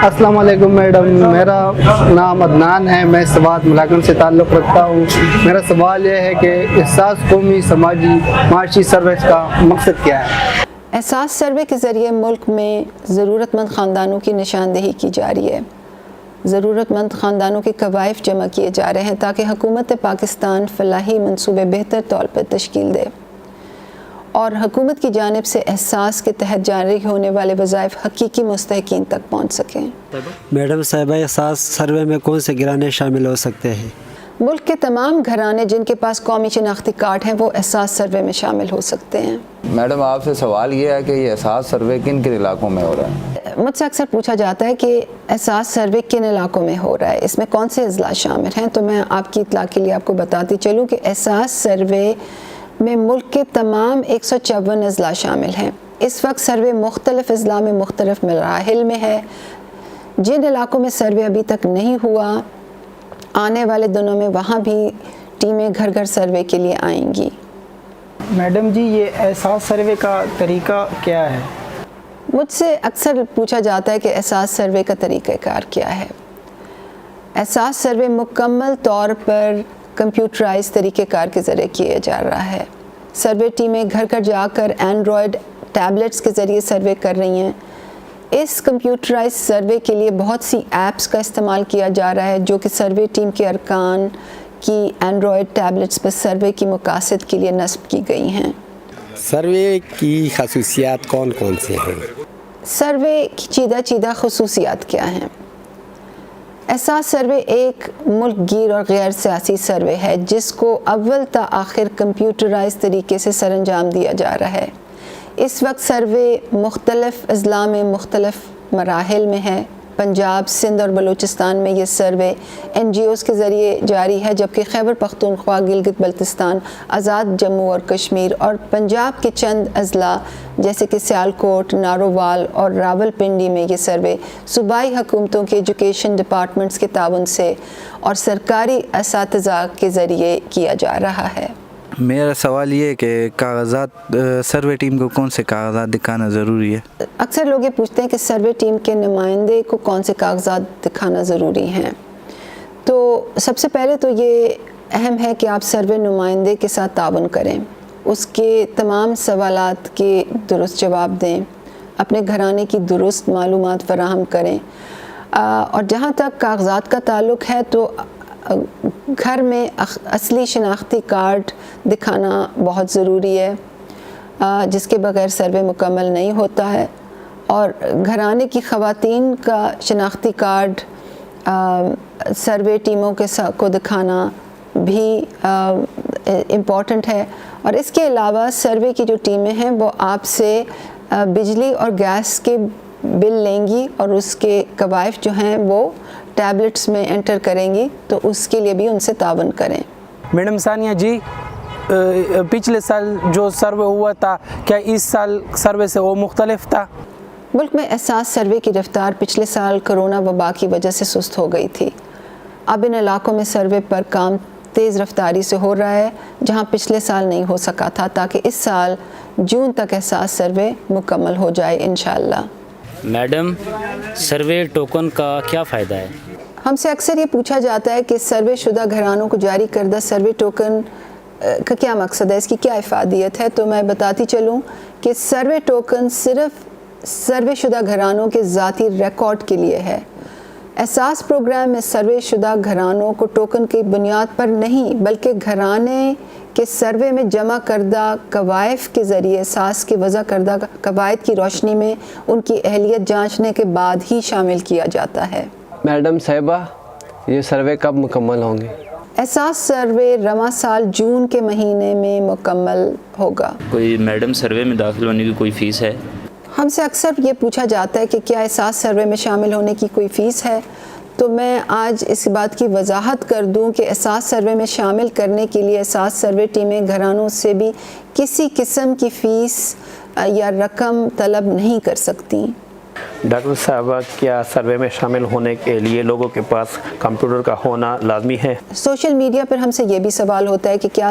अस्सलाम वालेकुम मैडम, मेरा नाम अदनान है। मैं सवात मुलाकन से ताल्लुक़ रखता हूँ। मेरा सवाल यह है कि एहसास कौमी समाजी माशी सर्विस का मकसद क्या है? एहसास सर्वे के ज़रिए मुल्क में ज़रूरतमंद ख़ानदानों की निशानदेही की जा रही है। ज़रूरतमंद ख़ानदानों के कवायफ जमा किए जा रहे हैं ताकि हुकूमत पाकिस्तान फ़लाही मंसूबे बेहतर तौर पर तश्कील दे और हुकूमत की जानिब से एहसास के तहत जारी होने वाले वज़ाइफ हकीकी मुस्तहिकीन तक पहुँच सकें। मैडम साहिबा, एहसास सर्वे में कौन से घराने शामिल हो सकते हैं? मुल्क के तमाम घराने जिनके पास कौमी शनाख्ती कार्ड हैं वो एहसास सर्वे में शामिल हो सकते हैं। मैडम, आपसे सवाल ये है कि ये एहसास सर्वे किन किन इलाकों में हो रहा है? मुझसे अक्सर पूछा जाता है कि एहसास सर्वे किन इलाकों में हो रहा है, इसमें कौन से अजला शामिल हैं। तो मैं आपकी इत्तला के लिए आपको बताती चलूँ कि एहसास सर्वे में मुल्क के तमाम 154 अजला शामिल हैं। इस वक्त सर्वे मुख्तलिफ अजला में मुख्तलिफ मराहिल में है। जिन इलाकों में सर्वे अभी तक नहीं हुआ, आने वाले दिनों में वहाँ भी टीमें घर घर सर्वे के लिए आएंगी। मैडम जी, ये एहसास सर्वे का तरीका क्या है? मुझसे अक्सर पूछा जाता है कि एहसास सर्वे का तरीक़ाकार क्या है। एहसास सर्वे मुकम्मल तौर पर कंप्यूटराइज तरीक़ेकार के ज़रिए किया जा रहा है। सर्वे टीमें घर घर जाकर एंड्रॉयड टैबलेट्स के ज़रिए सर्वे कर रही हैं। इस कंप्यूटराइज सर्वे के लिए बहुत सी ऐप्स का इस्तेमाल किया जा रहा है जो कि सर्वे टीम के अरकान की एंड्रॉयड टैबलेट्स पर सर्वे की मकासद के लिए नस्ब की गई हैं। सर्वे की खसूसियात कौन कौन से हैं? सर्वे की चीदा खसूसियात क्या हैं? एहसास सर्वे एक मुल्क गिर और गैर सियासी सर्वे है जिसको अव्वल ता आखिर कंप्यूटराइज तरीके से सरअंजाम दिया जा रहा है। इस वक्त सर्वे मुख्तलिफ अजला में मुख्तलिफ मराहिल में है। पंजाब, सिंध और बलूचिस्तान में ये सर्वे NGOs के ज़रिए जारी है, जबकि खैबर पख्तूनख्वा, गिलगित बल्तिस्तान, आज़ाद जम्मू और कश्मीर और पंजाब के चंद अजला जैसे कि सियालकोट, नारोवाल और रावलपिंडी में ये सर्वे सूबाई हुकूमतों के एजुकेशन डिपार्टमेंट्स के ताउन से और सरकारी असातिज़ा के ज़रिए किया जा रहा है। मेरा सवाल ये है कि कागज़ात सर्वे टीम को कौन से कागज़ात दिखाना ज़रूरी है? अक्सर लोग ये पूछते हैं कि सर्वे टीम के नुमाइंदे को कौन से कागज़ात दिखाना ज़रूरी हैं। तो सबसे पहले तो ये अहम है कि आप सर्वे नुमाइंदे के साथ ताउन करें, उसके तमाम सवालात के दुरुस्त जवाब दें, अपने घराने की दुरुस्त मालूमात फराहम करें। और जहाँ तक कागज़ात का ताल्लुक़ है तो घर में असली शनाख्ती कार्ड दिखाना बहुत ज़रूरी है, जिसके बगैर सर्वे मुकम्मल नहीं होता है। और घराने की ख़वातीन का शनाख्ती कार्ड सर्वे टीमों के को दिखाना भी इम्पॉर्टेंट है। और इसके अलावा सर्वे की जो टीमें हैं वो आपसे बिजली और गैस के बिल लेंगी और उसके कवायफ जो हैं वो टैबलेट्स में एंटर करेंगी, तो उसके लिए भी उनसे तावन करें। मैडम सानिया जी, पिछले साल जो सर्वे हुआ था, क्या इस साल सर्वे से वो मुख्तलिफ था? मुल्क में एहसास सर्वे की रफ्तार पिछले साल कोरोना वबा की वजह से सुस्त हो गई थी। अब इन इलाकों में सर्वे पर काम तेज़ रफ्तारी से हो रहा है जहां पिछले साल नहीं हो सका था, ताकि इस साल जून तक एहसास सर्वे मुकम्मल हो जाए इंशाअल्लाह। मैडम, सर्वे टोकन का क्या फ़ायदा है? हमसे अक्सर ये पूछा जाता है कि सर्वे शुदा घरानों को जारी करदा सर्वे टोकन का क्या मकसद है, इसकी क्या इफ़ादियत है। तो मैं बताती चलूँ कि सर्वे टोकन सिर्फ़ सर्वे शुदा घरानों के ज़ाती रिकॉर्ड के लिए है। एहसास प्रोग्राम में सर्वे शुदा घरानों को टोकन की बुनियाद पर नहीं बल्कि घराने के सर्वे में जमा करदा कवायफ के ज़रिए एहसास के वज़ा करदा कवायद की रोशनी में उनकी अहलियत जांचने के बाद ही शामिल किया जाता है। मैडम साहिबा, ये सर्वे कब मुकम्मल होंगे? एहसास सर्वे रवां साल जून के महीने में मुकम्मल होगा। कोई मैडम सर्वे में दाखिल होने की कोई फ़ीस है? हमसे अक्सर ये पूछा जाता है कि क्या एहसास सर्वे में शामिल होने की कोई फ़ीस है। तो मैं आज इस बात की वजाहत कर दूं कि एहसास सर्वे में शामिल करने के लिए एहसास सर्वे टीमें घरानों से भी किसी किस्म की फ़ीस या रकम तलब नहीं कर सकती। डॉक्टर साहबा, क्या सर्वे में शामिल होने के लिए लोगों के पास कंप्यूटर का होना लाजमी है? सोशल मीडिया पर हमसे ये भी सवाल होता है कि क्या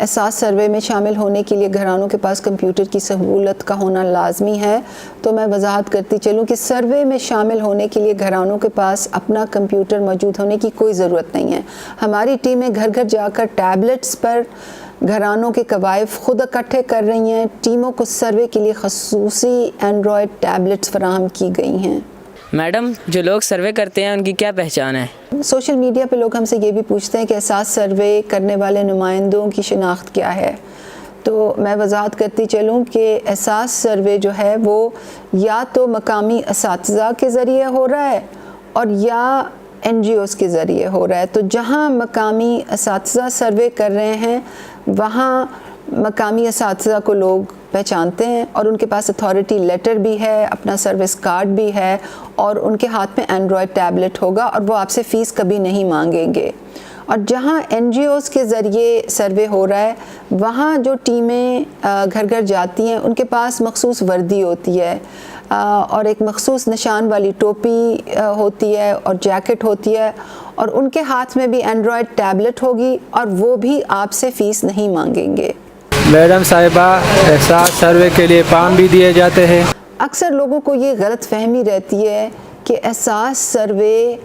एहसास सर्वे में शामिल होने के लिए घरानों के पास कंप्यूटर की सहूलत का होना लाजमी है। तो मैं वजाहत करती चलूँ कि सर्वे में शामिल होने के लिए घरानों के पास अपना कंप्यूटर मौजूद होने की कोई ज़रूरत नहीं है। हमारी टीमें घर घर जाकर टैबलेट्स पर घरानों के कवायफ खुद इकट्ठे कर रही हैं। टीमों को सर्वे के लिए खसूसी एंड्रॉयड टैबलेट्स फराहम की गई हैं। मैडम, जो लोग सर्वे करते हैं उनकी क्या पहचान है? सोशल मीडिया पे लोग हमसे ये भी पूछते हैं कि एहसास सर्वे करने वाले नुमाइंदों की शिनाख्त क्या है। तो मैं वजाहत करती चलूँ कि एहसास सर्वे जो है वो या तो मकामी असातिज़ा के ज़रिए हो रहा है और या NGOs के ज़रिए हो रहा है। तो जहाँ मकामी असातिज़ा सर्वे कर रहे हैं वहाँ मकामी असातिज़ा को लोग पहचानते हैं और उनके पास अथॉरिटी लेटर भी है, अपना सर्विस कार्ड भी है और उनके हाथ में एंड्रॉयड टैबलेट होगा और वो आपसे फ़ीस कभी नहीं मांगेंगे। और जहाँ NGOs के ज़रिए सर्वे हो रहा है वहाँ जो टीमें घर घर जाती हैं उनके पास मखसूस वर्दी होती है और एक मखसूस निशान वाली टोपी होती है और जैकेट होती है और उनके हाथ में भी एंड्रॉयड टैबलेट होगी और वो भी आपसे फ़ीस नहीं मांगेंगे। मैडम साहिबा, एहसास सर्वे के लिए फॉर्म भी दिए जाते हैं? अक्सर लोगों को ये गलत फहमी रहती है कि एहसास सर्वे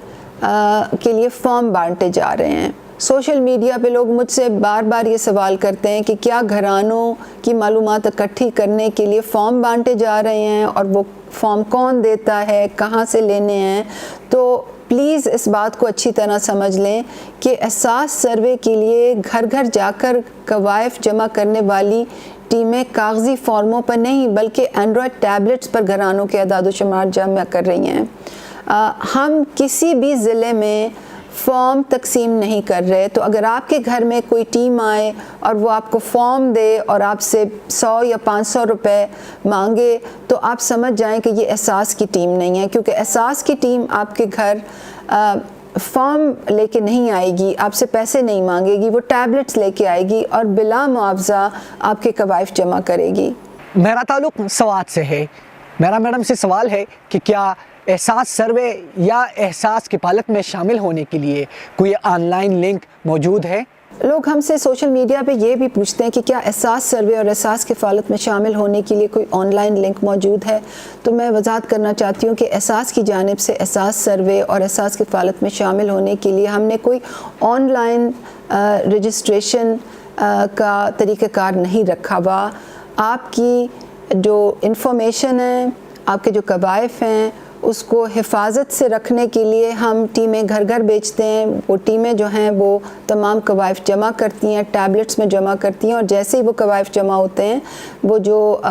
के लिए फॉर्म बांटे जा रहे हैं। सोशल मीडिया पे लोग मुझसे बार बार ये सवाल करते हैं कि क्या घरानों की मालूमात इकट्ठी करने के लिए फ़ॉर्म बांटे जा रहे हैं और वो फ़ॉर्म कौन देता है, कहाँ से लेने हैं। तो प्लीज़ इस बात को अच्छी तरह समझ लें कि एहसास सर्वे के लिए घर घर जाकर कवायफ जमा करने वाली टीमें कागज़ी फॉर्मों पर नहीं बल्कि एंड्रॉयड टैबलेट्स पर घरानों के अदाद व शुमार जमा कर रही हैं। हम किसी भी ज़िले में फॉर्म तकसीम नहीं कर रहे। तो अगर आपके घर में कोई टीम आए और वो आपको फॉर्म दे और आपसे 100 या 500 रुपए मांगे तो आप समझ जाएं कि ये एहसास की टीम नहीं है, क्योंकि एहसास की टीम आपके घर फॉर्म लेके नहीं आएगी, आपसे पैसे नहीं मांगेगी, वो टैबलेट्स लेके आएगी और बिला मुआवजा आपके कवायफ जमा करेगी। मेरा ताल्लुक़ स्वात से है। मेरा मैडम से सवाल है कि क्या एहसास सर्वे या एहसास किफ़ालत में शामिल होने के लिए कोई ऑनलाइन लिंक मौजूद है? लोग हमसे सोशल मीडिया पे ये भी पूछते हैं कि क्या एहसास सर्वे और एहसास किफ़ालत में शामिल होने के लिए कोई ऑनलाइन लिंक मौजूद है। तो मैं वजाहत करना चाहती हूँ कि एहसास की जानिब से एहसास सर्वे और एहसास किफ़ालत में शामिल होने के लिए हमने कोई ऑनलाइन रजिस्ट्रेशन का तरीक़ाकार नहीं रखा हुआ। आपकी जो इंफॉर्मेशन है, आपके जो कवायफ हैं, उसको हिफाजत से रखने के लिए हम टीमें घर घर बेचते हैं। वो टीमें जो हैं वो तमाम कवायफ जमा करती हैं, टैबलेट्स में जमा करती हैं और जैसे ही वो कवायफ जमा होते हैं वो जो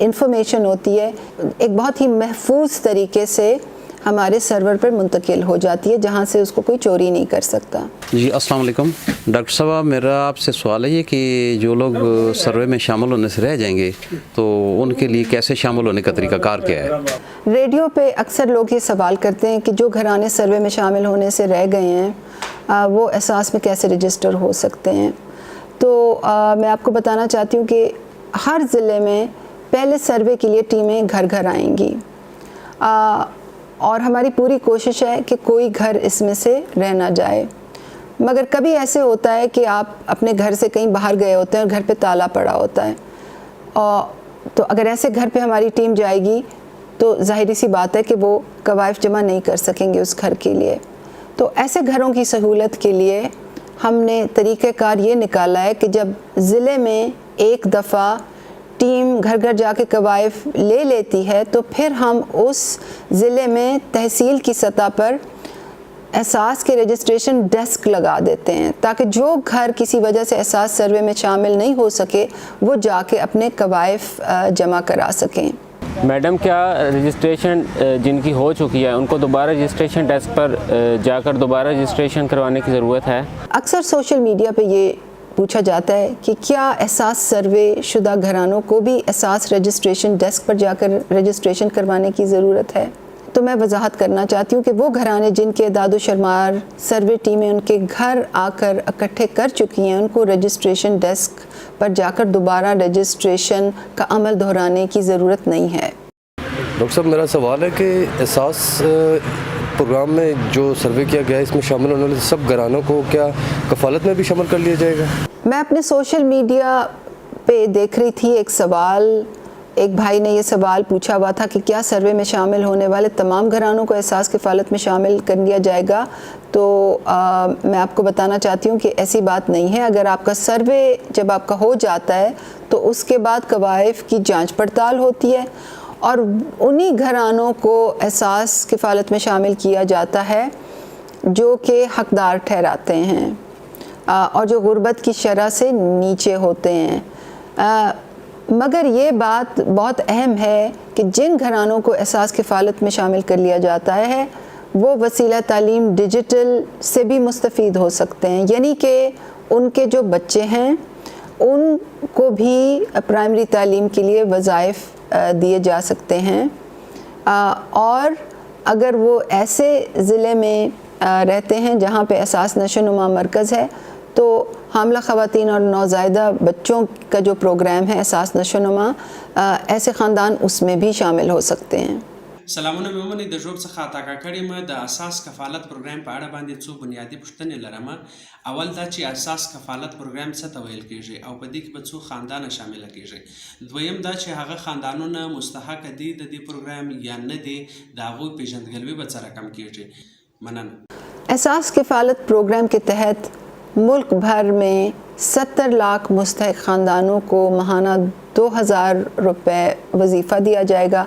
इंफॉर्मेशन होती है एक बहुत ही महफूज तरीके से हमारे सर्वर पर मुंतकिल हो जाती है, जहाँ से उसको कोई चोरी नहीं कर सकता। जी अस्सलाम वालेकुम डॉक्टर साहब, मेरा आपसे सवाल है ये कि जो लोग सर्वे में शामिल होने से रह जाएंगे तो उनके लिए कैसे शामिल होने का तरीक़ाकार क्या है? रेडियो पे अक्सर लोग ये सवाल करते हैं कि जो घराने सर्वे में शामिल होने से रह गए हैं वो एहसास में कैसे रजिस्टर हो सकते हैं। तो मैं आपको बताना चाहती हूँ कि हर ज़िले में पहले सर्वे के लिए टीमें घर घर आएंगी और हमारी पूरी कोशिश है कि कोई घर इसमें से रह ना जाए। मगर कभी ऐसे होता है कि आप अपने घर से कहीं बाहर गए होते हैं और घर पे ताला पड़ा होता है, और तो अगर ऐसे घर पे हमारी टीम जाएगी तो ज़ाहिरी सी बात है कि वो कवायफ जमा नहीं कर सकेंगे उस घर के लिए। तो ऐसे घरों की सहूलत के लिए हमने तरीक़ाकार ये निकाला है कि जब ज़िले में एक दफ़ा टीम घर घर जाके कवायफ ले लेती है तो फिर हम उस ज़िले में तहसील की सतह पर एहसास के रजिस्ट्रेशन डेस्क लगा देते हैं, ताकि जो घर किसी वजह से एहसास सर्वे में शामिल नहीं हो सके वो जाके अपने कवायफ जमा करा सकें। मैडम, क्या रजिस्ट्रेशन जिनकी हो चुकी है उनको दोबारा रजिस्ट्रेशन डेस्क पर जाकर दोबारा रजिस्ट्रेशन करवाने की ज़रूरत है? अक्सर सोशल मीडिया पे ये पूछा जाता है कि क्या एहसास सर्वे शुदा घरानों को भी एहसास रजिस्ट्रेशन डेस्क पर जाकर रजिस्ट्रेशन करवाने की ज़रूरत है। तो मैं वजाहत करना चाहती हूँ कि वो घराने जिनके दादो शरमार सर्वे टीमें उनके घर आकर इकट्ठे कर चुकी हैं, उनको रजिस्ट्रेशन डेस्क पर जाकर दोबारा रजिस्ट्रेशन का अमल दोहराने की ज़रूरत नहीं है। ڈاکٹر صاحب میرا سوال ہے کہ احساس پروگرام میں جو سروے کیا گیا ہے اس میں شامل ہونے والے سب گھرانوں کو کیا کفالت میں بھی شامل کر لیا جائے گا؟ میں اپنے سوشل میڈیا پہ دیکھ رہی تھی ایک سوال، ایک بھائی نے یہ سوال پوچھا ہوا تھا کہ کیا سروے میں شامل ہونے والے تمام گھرانوں کو احساس کفالت میں شامل کر لیا جائے گا؟ تو میں آپ کو بتانا چاہتی ہوں کہ ایسی بات نہیں ہے۔ اگر آپ کا سروے جب آپ کا ہو جاتا ہے تو اس کے بعد کوائف کی جانچ پڑتال ہوتی ہے اور انہی گھرانوں کو احساس کفالت میں شامل کیا جاتا ہے جو کہ حقدار ٹھہراتے ہیں اور جو غربت کی شرح سے نیچے ہوتے ہیں۔ مگر یہ بات بہت اہم ہے کہ جن گھرانوں کو احساس کفالت میں شامل کر لیا جاتا ہے وہ وسیلہ تعلیم ڈیجیٹل سے بھی مستفید ہو سکتے ہیں، یعنی کہ ان کے جو بچے ہیں ان کو بھی پرائمری تعلیم کے لیے وظائف دیے جا سکتے ہیں، اور اگر وہ ایسے ضلع میں رہتے ہیں جہاں پہ احساس نشو و نما مرکز ہے تو حاملہ خواتین اور نوزائیدہ بچوں کا جو پروگرام ہے احساس نشو و نما، ایسے خاندان اس میں بھی شامل ہو سکتے ہیں۔ سلامونه مې ومنئ، د ژوب څخه تاکا کړې مه د اساس کفالت پروګرام په اړه باندې څو بنیادي پوښتنې لرمه. اول دا چې اساس کفالت پروګرام څه ته ویل کیږي او په دې کې به څو خاندانه شامله کیږي. دویم دا چې هغه خاندانونه مستحق دي د دې پروګرام یا نه دي، د هغوی پیژندګلوي به څه رقم کیږي. مننه. احساس کفالت پروگرام کے تحت ملک بھر میں 70 لاکھ مستحق خاندانوں کو ماہانہ 2000 روپے وظیفہ دیا جائے گا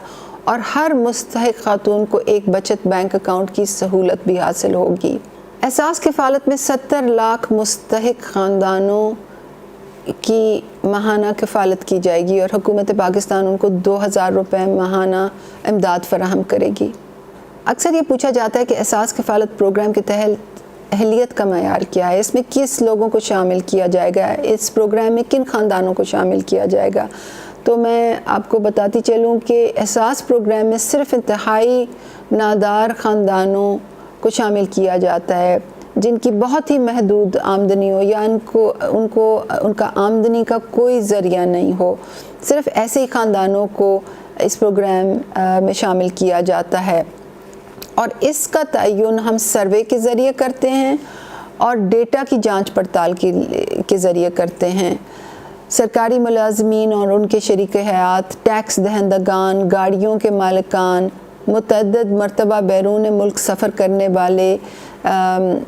اور ہر مستحق خاتون کو ایک بچت بینک اکاؤنٹ کی سہولت بھی حاصل ہوگی۔ احساس کفالت میں 70 لاکھ مستحق خاندانوں کی ماہانہ کفالت کی جائے گی اور حکومت پاکستان ان کو 2000 روپے ماہانہ امداد فراہم کرے گی۔ اکثر یہ پوچھا جاتا ہے کہ احساس کفالت پروگرام کے تحت اہلیت کا معیار کیا ہے، اس میں کس لوگوں کو شامل کیا جائے گا، اس پروگرام میں کن خاندانوں کو شامل کیا جائے گا۔ تو میں آپ کو بتاتی چلوں کہ احساس پروگرام میں صرف انتہائی نادار خاندانوں کو شامل کیا جاتا ہے جن کی بہت ہی محدود آمدنی ہو یا ان کا آمدنی کا کوئی ذریعہ نہیں ہو، صرف ایسے ہی خاندانوں کو اس پروگرام میں شامل کیا جاتا ہے، اور اس کا تعین ہم سروے کے ذریعے کرتے ہیں اور ڈیٹا کی جانچ پڑتال کے ذریعے کرتے ہیں۔ سرکاری ملازمین اور ان کے شریک حیات، ٹیکس دہندگان، گاڑیوں کے مالکان، متعدد مرتبہ بیرون ملک سفر کرنے والے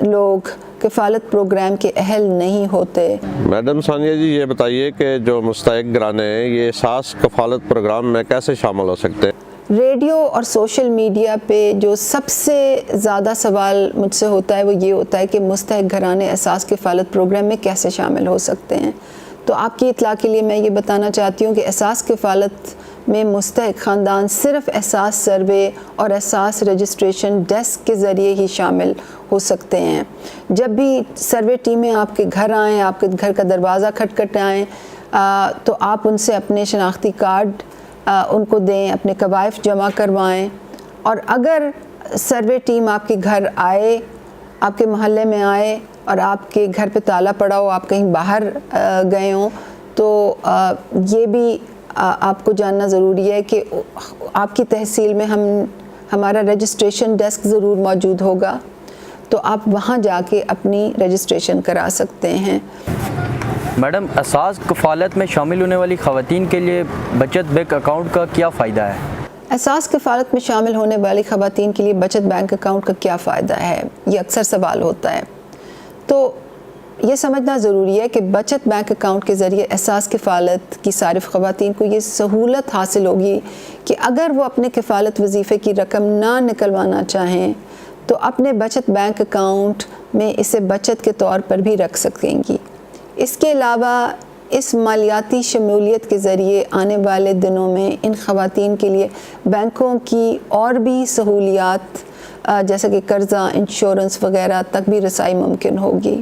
لوگ کفالت پروگرام کے اہل نہیں ہوتے۔ میڈم ثانیہ جی، یہ بتائیے کہ جو مستحق گھرانے ہیں یہ احساس کفالت پروگرام میں کیسے شامل ہو سکتے ہیں؟ ریڈیو اور سوشل میڈیا پہ جو سب سے زیادہ سوال مجھ سے ہوتا ہے وہ یہ ہوتا ہے کہ مستحق گھرانے احساس کفالت پروگرام میں کیسے شامل ہو سکتے ہیں۔ تو آپ کی اطلاع کے لیے میں یہ بتانا چاہتی ہوں کہ احساس کفالت میں مستحق خاندان صرف احساس سروے اور احساس رجسٹریشن ڈیسک کے ذریعے ہی شامل ہو سکتے ہیں۔ جب بھی سروے ٹیمیں آپ کے گھر آئیں، آپ کے گھر کا دروازہ کھٹکھٹائیں تو آپ ان سے اپنے شناختی کارڈ ان کو دیں، اپنے کوائف جمع کروائیں، اور اگر سروے ٹیم آپ کے گھر آئے، آپ کے محلے میں آئے اور آپ کے گھر پہ تالا پڑا ہو، آپ کہیں باہر گئے ہوں، تو یہ بھی آپ کو جاننا ضروری ہے کہ آپ کی تحصیل میں ہمارا رجسٹریشن ڈیسک ضرور موجود ہوگا، تو آپ وہاں جا کے اپنی رجسٹریشن کرا سکتے ہیں۔ میڈم، احساس کفالت میں شامل ہونے والی خواتین کے لیے بچت بینک اکاؤنٹ کا کیا فائدہ ہے؟ احساس کفالت میں شامل ہونے والی خواتین کے لیے بچت بینک اکاؤنٹ کا کیا فائدہ ہے، یہ اکثر سوال ہوتا ہے۔ تو یہ سمجھنا ضروری ہے کہ بچت بینک اکاؤنٹ کے ذریعے احساس کفالت کی صارف خواتین کو یہ سہولت حاصل ہوگی کہ اگر وہ اپنے کفالت وظیفے کی رقم نہ نکلوانا چاہیں تو اپنے بچت بینک اکاؤنٹ میں اسے بچت کے طور پر بھی رکھ سکیں گی۔ اس کے علاوہ اس مالیاتی شمولیت کے ذریعے آنے والے دنوں میں ان خواتین کے لیے بینکوں کی اور بھی سہولیات جیسے کہ قرضہ، انشورنس وغیرہ تک بھی رسائی ممکن ہوگی۔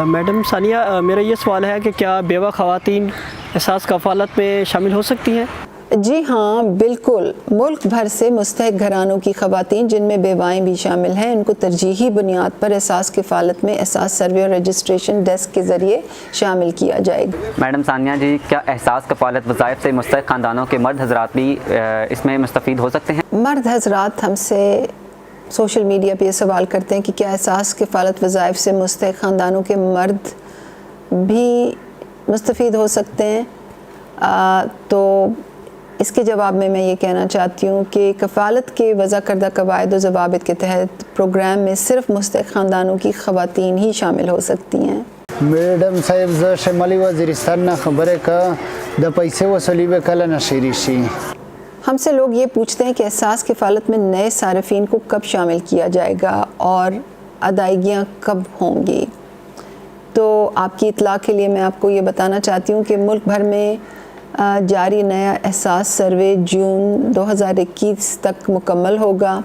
میڈم ثانیہ، میرا یہ سوال ہے کہ کیا بیوہ خواتین احساس کفالت میں شامل ہو سکتی ہیں؟ जी हाँ, बिल्कुल। मुल्क भर से मुस्तहिक घरानों की ख़वातीन जिनमें बेवाएँ भी शामिल हैं, उनको तरजीही बुनियाद पर एहसास किफ़ालत में एहसास सर्वे और रजिस्ट्रेशन डेस्क के ज़रिए शामिल किया जाएगा। मैडम सानिया जी, क्या एहसास कफ़ालत वज़ाइफ से मुस्तहिक ख़ानदानों के मर्द हज़रात भी इसमें मुस्तफ़ीद हो सकते हैं? मर्द हज़रात हमसे सोशल मीडिया पे ये सवाल करते हैं कि क्या एहसास किफ़ालत वज़ाइफ से मुस्तहिक ख़ानदानों के मर्द भी मुस्तफ़ीद हो सकते हैं? तो इसके जवाब में मैं ये कहना चाहती हूँ कि कफ़ालत के वज़ा करदा कवायद व ज़वाबित के तहत प्रोग्राम में सिर्फ मुस्तहिक ख़ानदानों की ख़वातीन ही शामिल हो सकती हैं। मैडम साहब ज़ शमाली वज़ीरिस्तान ना ख़बर है का द पैसे वसूली में कल नशीरी शी। हमसे लोग ये पूछते हैं कि एहसास किफ़ालत में नए सारिफिन को कब शामिल किया जाएगा और अदायगियाँ कब होंगी। तो आपकी इत्तला के लिए मैं आपको ये बताना चाहती हूँ कि मुल्क भर में जारी नया एहसास सर्वे जून 2021 तक मुकम्मल होगा।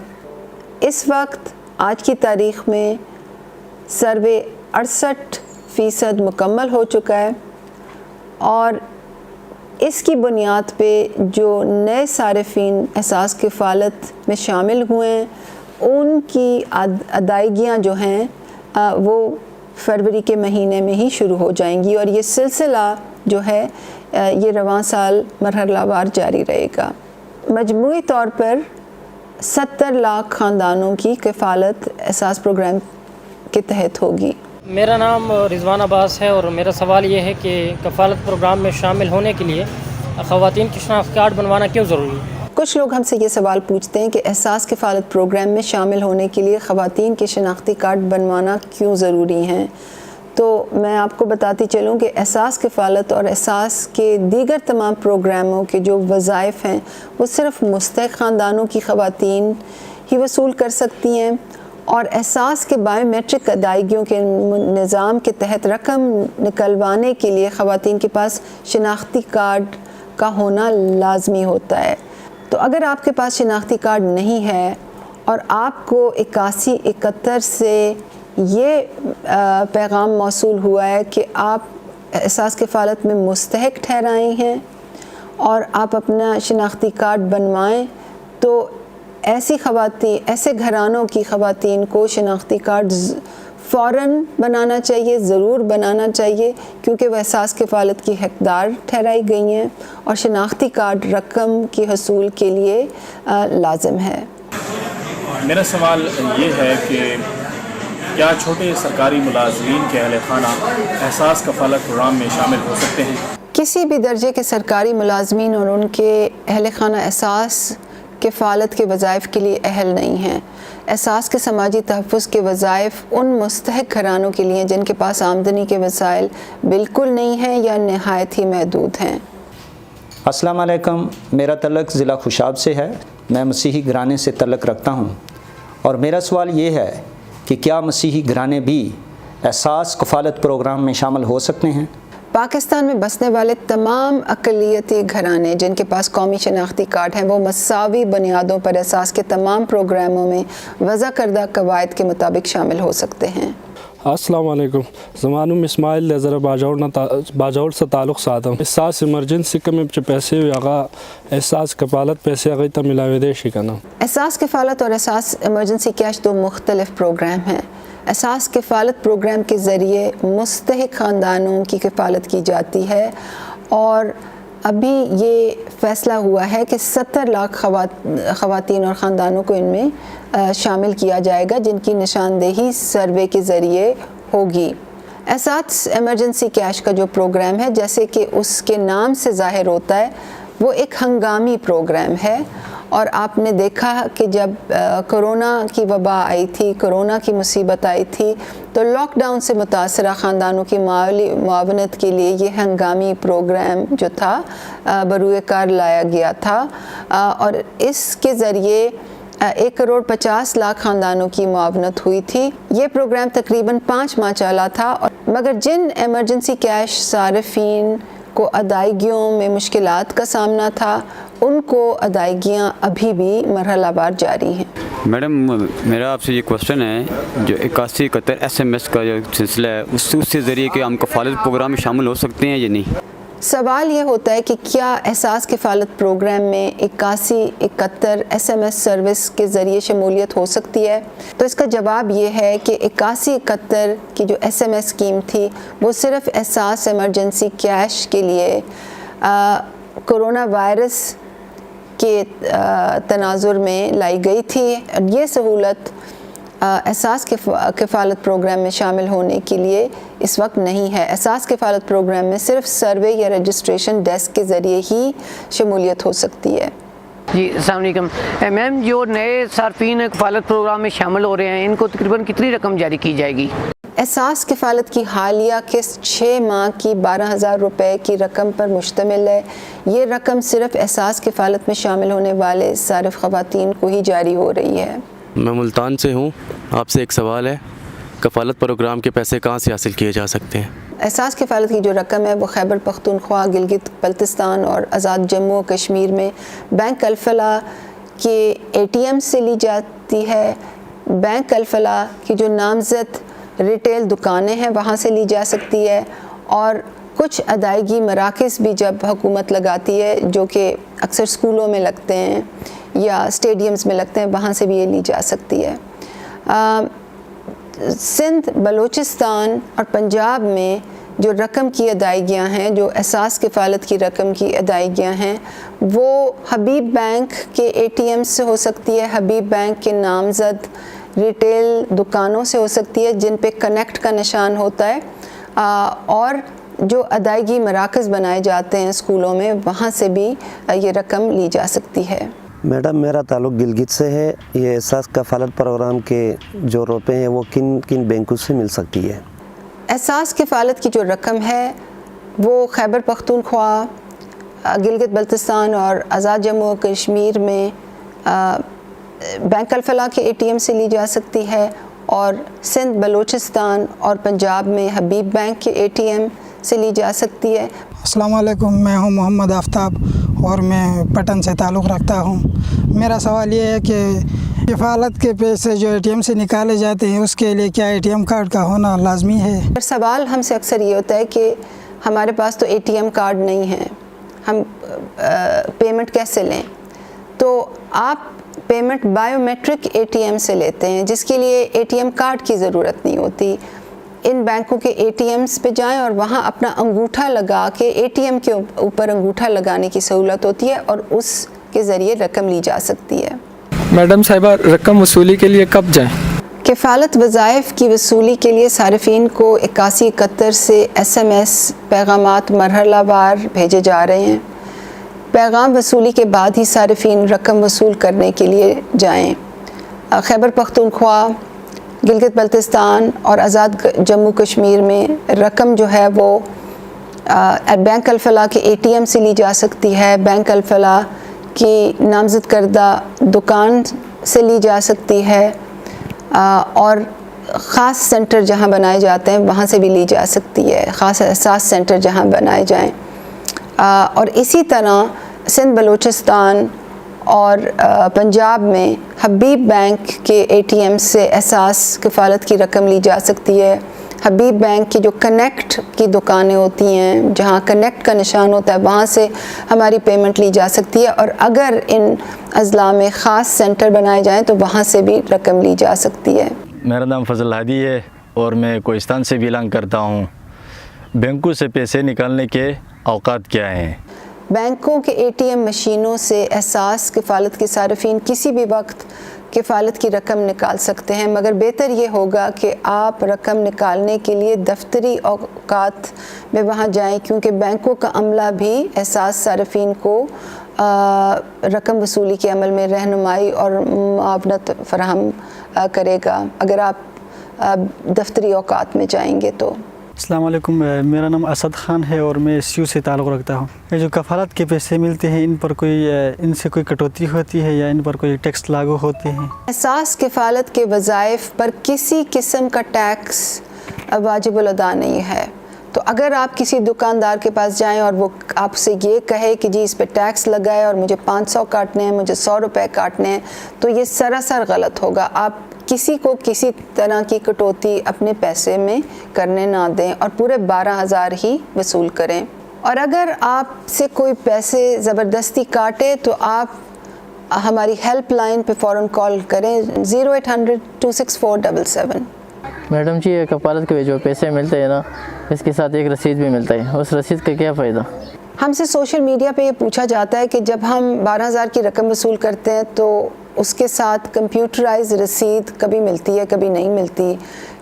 इस वक्त आज की तारीख़ में सर्वे 68% मुकम्मल हो चुका है और इसकी बुनियाद पे जो नए सारिफिन एहसास किफ़ालत में शामिल हुए हैं उनकी अदायगियाँ जो हैं वो फरवरी के महीने में ही शुरू हो जाएंगी और ये सिलसिला जो है ये रवां साल मरहलावार जारी रहेगा। मजमूई तौर पर 70 लाख ख़ानदानों की किफ़ालत एहसास प्रोग्राम के तहत होगी। मेरा नाम रिजवान अब्बास है और मेरा सवाल ये है कि कफ़ालत प्रोग्राम में शामिल होने के लिए ख़वातीन की शनाख्ती कार्ड बनवाना क्यों ज़रूरी है? कुछ लोग हमसे ये सवाल पूछते हैं कि एहसास किफ़ालत प्रोग्राम में शामिल होने के लिए ख़वातीन के शनाख्ती कार्ड बनवाना क्यों ज़रूरी हैं। तो मैं आपको बताती चलूँ कि एहसास किफ़ालत और एहसास के दीगर तमाम प्रोग्रामों के जो वज़ाइफ हैं वो सिर्फ़ मुस्तहिक ख़ानदानों की ख़वातीन ही वसूल कर सकती हैं और एहसास के बायोमेट्रिक अदायगियों के निज़ाम के तहत रकम निकलवाने के लिए ख़वातीन के पास शनाख्ती कार्ड का होना लाजमी होता है। तो अगर आपके पास शनाख्ती कार्ड नहीं है और आपको 8171 से ये पैगाम मौसूल हुआ है कि आप एहसास किफ़ालत में मुस्तहिक ठहराए हैं और आप अपना शनाख्ती कार्ड बनवाएं, तो ऐसे घरानों की ख़वातीन को शनाख्ती कार्ड फ़ौरन बनाना चाहिए, ज़रूर बनाना चाहिए, क्योंकि वह एहसास किफ़ालत की हकदार ठहराई गई हैं और शनाख्ती कार्ड रकम की हसूल के लिए लाजिम है। मेरा सवाल ये है कि क्या छोटे सरकारी मुलाजमीन के अहल खाना एहसास कफ़ालत प्रोग्राम में शामिल हो सकते हैं? किसी भी दर्जे के सरकारी मुलाजमीन और उनके अहल खाना एहसास किफ़ालत के वज़ाइफ के लिए अहल नहीं हैं। एहसास के समाजी तहफ़्फ़ुज़ के वज़ाइफ उन मुस्तहिक घरानों के लिए जिनके पास आमदनी के वसाइल बिल्कुल नहीं हैं या नहायत ही महदूद हैं। अस्सलाम वालेकुम, मेरा तल्लुक़ ज़िला खुशाब से है। मैं मसीही घराने से तल्लुक़ रखता हूँ और मेरा सवाल ये है कि क्या मसीही घराने भी एहसास कफ़ालत प्रोग्राम में शामिल हो सकते हैं? पाकिस्तान में बसने वाले तमाम अक़लियती घराने जिनके पास कौमी शनाख्ती कार्ड हैं वो मसावी बुनियादों पर एहसास के तमाम प्रोग्रामों में वज़ा करदा कवायद के मुताबिक शामिल हो सकते हैं। अस्सलाम वालेकुम, ज़मानुम इस्माइल ज़रा बाजौड़ से ताल्लुक़ सादम एहसास इमरजेंसी कम पैसे आगा एहसास कफ़ालत पैसे आगे तक मिलावे शिकाना। एहसास किफ़ालत और एहसास इमरजेंसी कैश दो मुख्तलिफ प्रोग्राम हैं। एहसास किफ़ालत प्रोग्राम के ज़रिए मुस्तहिक ख़ानदानों की किफ़ालत की जाती है और अभी ये फ़ैसला हुआ है कि 70 लाख ख़वातीन और ख़ानदानों को इनमें शामिल किया जाएगा जिनकी निशानदेही सर्वे के ज़रिए होगी। एहसास इमरजेंसी कैश का जो प्रोग्राम है, जैसे कि उसके नाम से ज़ाहिर होता है, वो एक हंगामी प्रोग्राम है और आपने देखा कि जब कोरोना की वबा आई थी, कोरोना की मुसीबत आई थी, तो लॉकडाउन से मुतासरा ख़ानदानों की मुआवनत के लिए ये हंगामी प्रोग्राम जो था बरूए कार लाया गया था और इसके ज़रिए 1,50,00,000 ख़ानदानों की मुआवनत हुई थी। ये प्रोग्राम तकरीबन 5 माह चला था मगर जिन एमरजेंसी कैश सारिफिन को अदायगियों में मुश्किलात का सामना था उनको अदायगियाँ अभी भी मरहलावार जारी हैं। मैडम, मेरा आपसे ये क्वेश्चन है, जो 8171 SMS का जो सिलसिला है उसके ज़रिए कि हम कफ़ालत प्रोग्राम में शामिल हो सकते हैं या नहीं? सवाल ये होता है कि क्या एहसास किफ़ालत प्रोग्राम में 8171 SMS सर्विस के ज़रिए शमूलियत हो सकती है? तो इसका जवाब ये है कि 8171 की जो SMS स्कीम थी वो सिर्फ़ एहसास एमरजेंसी कैश के लिए कोरोना वायरस के तनाजुर में लाई गई थी। ये सहूलत एहसास किफ़ालत प्रोग्राम में शामिल होने के लिए इस वक्त नहीं है। एहसास किफ़ालत प्रोग्राम में सिर्फ सर्वे या रजिस्ट्रेशन डेस्क के ज़रिए ही शमूलियत हो सकती है। जी अस्सलाम वालेकुम मैम, जो नए सार्फिन किफ़ालत प्रोग्राम में शामिल हो रहे हैं इनको तकरीबन कितनी रकम जारी की जाएगी? एहसास किफ़ालत की हालिया किस्त 6 माह की 12,000 रुपये की रकम पर मुश्तमिल है। ये रकम सिर्फ एहसास किफ़ालत में शामिल होने वाले सारिफ ख़वातीन को ही जारी हो रही है। मैं मुल्तान से हूँ। आपसे एक सवाल है, कफ़ालत प्रोग्राम के पैसे कहाँ से हासिल किए जा सकते हैं? एहसास किफ़ालत की जो रकम है वो खैबर पख्तूनख्वा, गिलगित बल्तिस्तान और आज़ाद जम्मू और कश्मीर में बैंक अल-फलाह के ATM से ली जाती है। बैंक अल-फलाह की जो नामज़द रिटेल दुकानें हैं वहाँ से ली जा सकती है, और कुछ अदायगी मराकज़ भी जब हुकूमत लगाती है जो कि अक्सर स्कूलों में लगते हैं या स्टेडियम्स में लगते हैं, वहाँ से भी ये ली जा सकती है। सिंध, बलूचिस्तान और पंजाब में जो रकम की अदायगियाँ हैं, जो एहसास किफ़ालत की रकम की अदायगियाँ हैं, वो हबीब बैंक के ATM से हो सकती है, हबीब बैंक के नामज़द रिटेल दुकानों से हो सकती है जिन पे कनेक्ट का निशान होता है, और जो अदायगी मराकज़ बनाए जाते हैं स्कूलों में वहाँ से भी ये रकम ली जा सकती है। मैडम, मेरा ताल्लुक़ गिलगित से है। ये एहसास किफ़ालत प्रोग्राम के जो रुपए हैं वो किन किन बैंकों से मिल सकती है? एहसास किफ़ालत की जो रकम है वो खैबर पख्तूनख्वा, गिलगित बल्तिस्तान और आज़ाद जम्मू और कश्मीर में बैंक अल-फलाह के ATM से ली जा सकती है, और सिंध, बलूचिस्तान और पंजाब में हबीब बैंक के ATM से ली जा सकती है। अस्सलाम वालेकुम, मैं हूं मोहम्मद आफ्ताब और मैं पटन से ताल्लुक़ रखता हूं। मेरा सवाल ये है कि किफ़ालत के पैसे जो ATM से निकाले जाते हैं उसके लिए क्या ATM कार्ड का होना लाजमी है? सवाल हमसे अक्सर ये होता है कि हमारे पास तो ATM कार्ड नहीं है, हम पेमेंट कैसे लें? तो आप पेमेंट बायोमेट्रिक ATM से लेते हैं जिसके लिए ATM कार्ड की ज़रूरत नहीं होती। इन बैंकों के ATMs पे जाएं और वहाँ अपना अंगूठा लगा के ATM के ऊपर अंगूठा लगाने की सहूलत होती है और उसके ज़रिए रकम ली जा सकती है। मैडम साहिबा, रकम वसूली के लिए कब जाएं? किफ़ालत वज़ाइफ की वसूली के लिए सारिफिन को 8171 से SMS पैगामात मरहलावार भेजे जा रहे हैं। पैगाम वसूली के बाद ही सारिफिन रकम वसूल करने के लिए जाएं। खैबर पख्तूनख्वा, गिलगित बल्तिस्तान और आज़ाद जम्मू कश्मीर में रकम जो है वो बैंक अल-फलाह के ATM से ली जा सकती है, बैंक अल-फलाह की नामज़द करदा दुकान से ली जा सकती है, और ख़ास सेंटर जहां बनाए जाते हैं वहां से भी ली जा सकती है, ख़ास एहसास सेंटर जहां बनाए जाएं। और इसी तरह सिंध, बलूचिस्तान और पंजाब में हबीब बैंक के ATM से एहसास किफ़ालत की रकम ली जा सकती है। हबीब बैंक की जो कनेक्ट की दुकानें होती हैं, जहां कनेक्ट का निशान होता है, वहां से हमारी पेमेंट ली जा सकती है, और अगर इन अज़ला में ख़ास सेंटर बनाए जाएं तो वहां से भी रकम ली जा सकती है। मेरा नाम फजल हादी है और मैं कोहिस्तान से बिलोंग करता हूँ। बैंकों से पैसे निकालने के औकात क्या हैं? बैंकों के ATM मशीनों से एहसास किफ़ालत के सारिफिन किसी भी वक्त किफ़ालत की रकम निकाल सकते हैं, मगर बेहतर ये होगा कि आप रकम निकालने के लिए दफ्तरी औकात में वहाँ जाएं, क्योंकि बैंकों का अमला भी एहसास सारिफिन को रकम वसूली के अमल में रहनुमाई और मुआवनत फराहम करेगा अगर आप दफ्तरी औकात में जाएंगे तो। अस्सलाम वालेकुम, मेरा नाम असद ख़ान है और मैं SU से ताल्लुक़ रखता हूँ। ये जो कफ़ालत के पैसे मिलते हैं इन पर इनसे कोई कटौती होती है या इन पर कोई टैक्स लागू होते हैं? एहसास किफ़ालत के वज़ाइफ पर किसी किस्म का टैक्स वाजिबुल अदा नहीं है। तो अगर आप किसी दुकानदार के पास जाएं और वो आपसे ये कहे कि जी इस पे टैक्स लगा है और मुझे 500 काटने हैं, मुझे 100 रुपये काटने हैं, तो ये सरासर गलत होगा। आप किसी को किसी तरह की कटौती अपने पैसे में करने ना दें और पूरे 12,000 ही वसूल करें। اور اگر آپ سے کوئی پیسے زبردستی کاٹے تو آپ ہماری ہیلپ لائن پہ فوراً کال کریں 0800-264-77. میڈم جی یہ کفالت کے جو پیسے ملتے ہیں نا اس کے ساتھ ایک رسید بھی ملتا ہے، اس رسید کا کیا فائدہ؟ ہم سے سوشل میڈیا پہ یہ پوچھا جاتا ہے کہ جب ہم 12,000 کی رقم وصول کرتے ہیں تو اس کے ساتھ کمپیوٹرائز رسید کبھی ملتی ہے کبھی نہیں ملتی،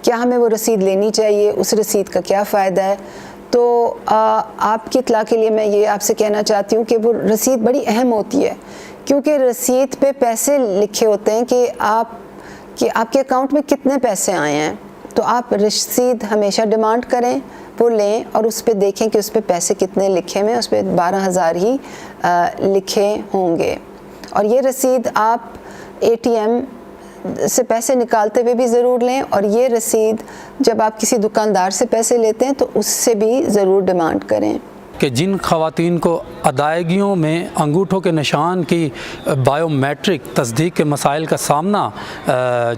کیا ہمیں وہ رسید لینی چاہیے، اس رسید کا کیا فائدہ ہے؟ تو آپ کی اطلاع کے لیے میں یہ آپ سے کہنا چاہتی ہوں کہ وہ رسید بڑی اہم ہوتی ہے، کیونکہ رسید پہ پیسے لکھے ہوتے ہیں کہ آپ کے اکاؤنٹ میں کتنے پیسے آئے ہیں، تو آپ رسید ہمیشہ ڈیمانڈ کریں، وہ لیں اور اس پہ دیکھیں کہ اس پہ پیسے کتنے لکھے ہوئے ہیں، اس پہ 12,000 ہی لکھے ہوں گے. اور یہ رسید آپ ATM سے پیسے نکالتے ہوئے بھی ضرور لیں، اور یہ رسید جب آپ کسی دکاندار سے پیسے لیتے ہیں تو اس سے بھی ضرور ڈیمانڈ کریں. کہ جن خواتین کو ادائیگیوں میں انگوٹھوں کے نشان کی بائیو میٹرک تصدیق کے مسائل کا سامنا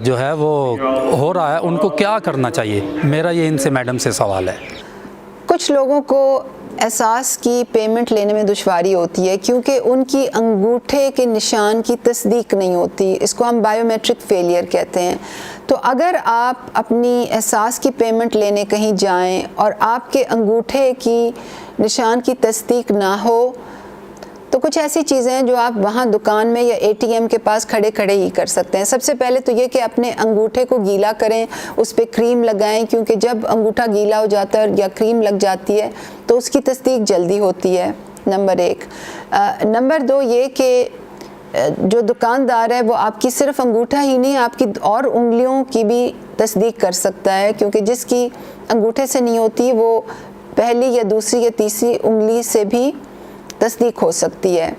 جو ہے وہ ہو رہا ہے، ان کو کیا کرنا چاہیے؟ میرا یہ ان سے میڈم سے سوال ہے. کچھ لوگوں کو احساس کی پیمنٹ لینے میں دشواری ہوتی ہے کیونکہ ان کی انگوٹھے کے نشان کی تصدیق نہیں ہوتی، اس کو ہم بائیو میٹرک فیلئر کہتے ہیں. تو اگر آپ اپنی احساس کی پیمنٹ لینے کہیں جائیں اور آپ کے انگوٹھے کی نشان کی تصدیق نہ ہو تو کچھ ایسی چیزیں ہیں جو آپ وہاں دکان میں یا ATM کے پاس کھڑے کھڑے ہی کر سکتے ہیں. سب سے پہلے تو یہ کہ اپنے انگوٹھے کو گیلا کریں، اس پہ کریم لگائیں، کیونکہ جب انگوٹھا گیلا ہو جاتا ہے یا کریم لگ جاتی ہے تو اس کی تصدیق جلدی ہوتی ہے، نمبر 1. نمبر 2 یہ کہ جو دکاندار ہے وہ آپ کی صرف انگوٹھا ہی نہیں، آپ کی اور انگلیوں کی بھی تصدیق کر سکتا ہے، کیونکہ جس کی انگوٹھے سے نہیں ہوتی وہ پہلی یا دوسری یا تیسری انگلی سے بھی تصدیق ہو سکتی ہے.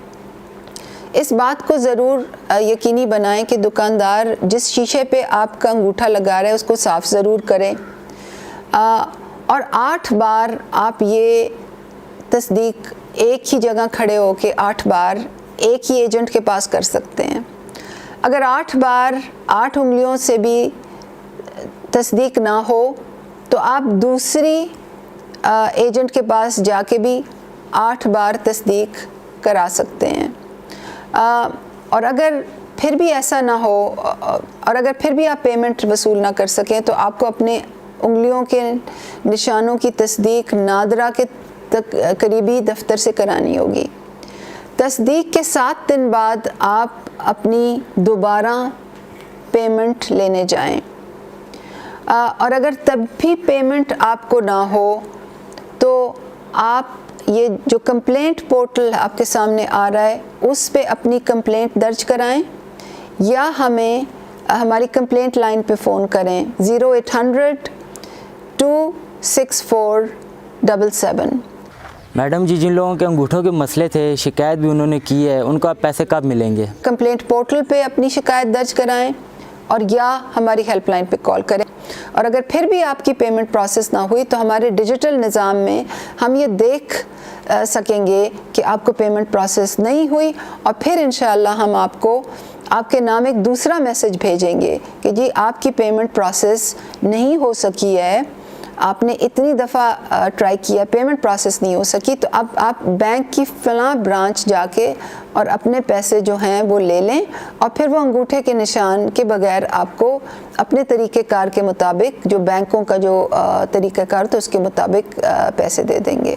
اس بات کو ضرور یقینی بنائیں کہ دکاندار جس شیشے پہ آپ کا انگوٹھا لگا رہا ہے اس کو صاف ضرور کریں، اور 8 بار آپ یہ تصدیق ایک ہی جگہ کھڑے ہو کے 8 بار ایک ہی ایجنٹ کے پاس کر سکتے ہیں. اگر 8 بار 8 انگلیوں سے بھی تصدیق نہ ہو تو آپ دوسری ایجنٹ کے پاس جا کے بھی 8 بار تصدیق کرا سکتے ہیں. اور اگر پھر بھی ایسا نہ ہو اور اگر پھر بھی آپ پیمنٹ وصول نہ کر سکیں تو آپ کو اپنے انگلیوں کے نشانوں کی تصدیق نادرا کے قریبی دفتر سے کرانی ہوگی. تصدیق کے 7 دن بعد آپ اپنی دوبارہ پیمنٹ لینے جائیں، اور اگر تب بھی پیمنٹ آپ کو نہ ہو تو آپ یہ جو کمپلینٹ پورٹل آپ کے سامنے آ رہا ہے اس پہ اپنی کمپلینٹ درج کرائیں، یا ہمیں ہماری کمپلینٹ لائن پہ فون کریں 0800-264-77. میڈم جی جن لوگوں کے انگوٹھوں کے مسئلے تھے، شکایت بھی انہوں نے کی ہے، ان کو آپ پیسے کب ملیں گے؟ کمپلینٹ پورٹل پہ اپنی شکایت درج کرائیں اور یا ہماری ہیلپ لائن پہ کال کریں. اور اگر پھر بھی آپ کی پیمنٹ پروسیس نہ ہوئی تو ہمارے ڈیجیٹل نظام میں ہم یہ دیکھ سکیں گے کہ آپ کو پیمنٹ پروسیس نہیں ہوئی، اور پھر انشاءاللہ ہم آپ کو آپ کے نام ایک دوسرا میسج بھیجیں گے کہ جی آپ کی پیمنٹ پروسیس نہیں ہو سکی ہے، آپ نے اتنی دفعہ ٹرائی کیا، پیمنٹ پروسیس نہیں ہو سکی، تو اب آپ بینک کی فلاں برانچ جا کے اور اپنے پیسے جو ہیں وہ لے لیں، اور پھر وہ انگوٹھے کے نشان کے بغیر آپ کو اپنے طریقہ کار کے مطابق، جو بینکوں کا جو طریقہ کار تو اس کے مطابق پیسے دے دیں گے.